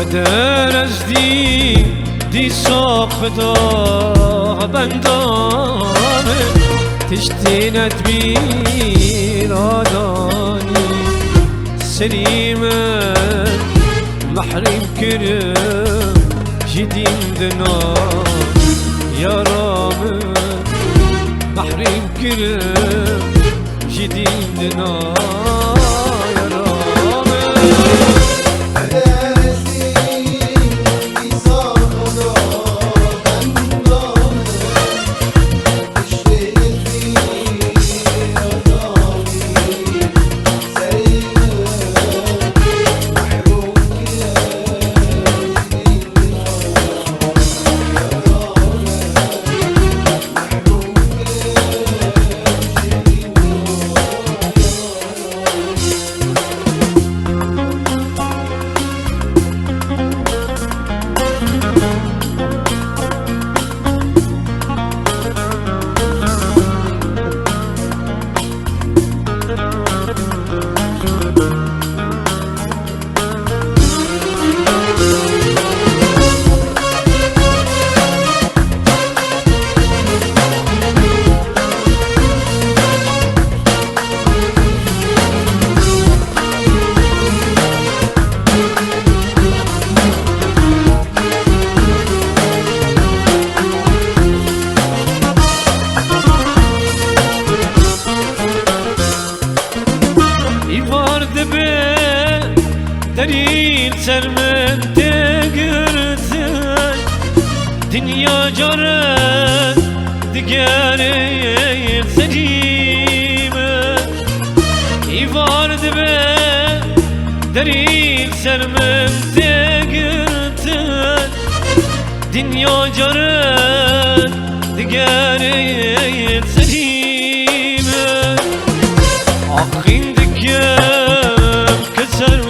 قدر از دی ساخته بندانه تشتینت بیرادانی سلیمه محرم کرم جدیم دنا یارامه محرم کرم جدیم دنا دلیل سر من تگرتن دنیا جارت دگره سجیمه ایوارد به دلیل سر من تگرتن دنیا جارت دگره سجیمه آخین دکم کسر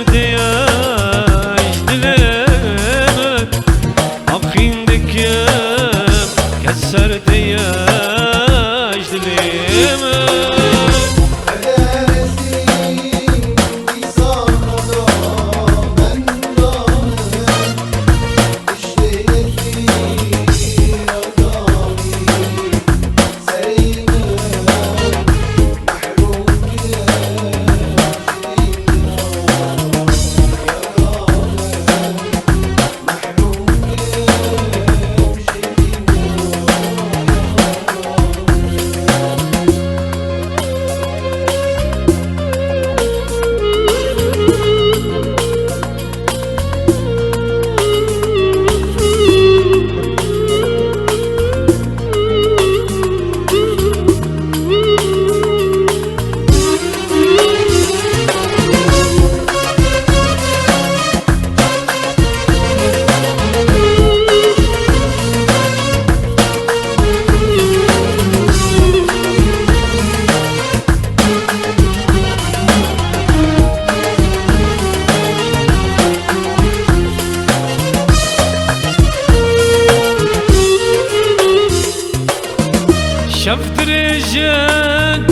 شفت رجال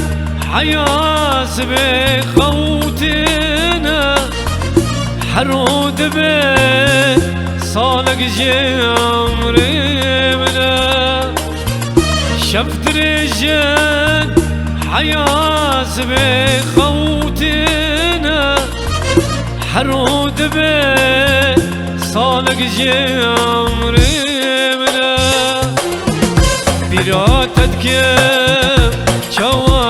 حياس بخوتنا حرود به صالق جمرمنا شفت رجال حياس بخوتنا حرود به صالق جمرمنا براتت كم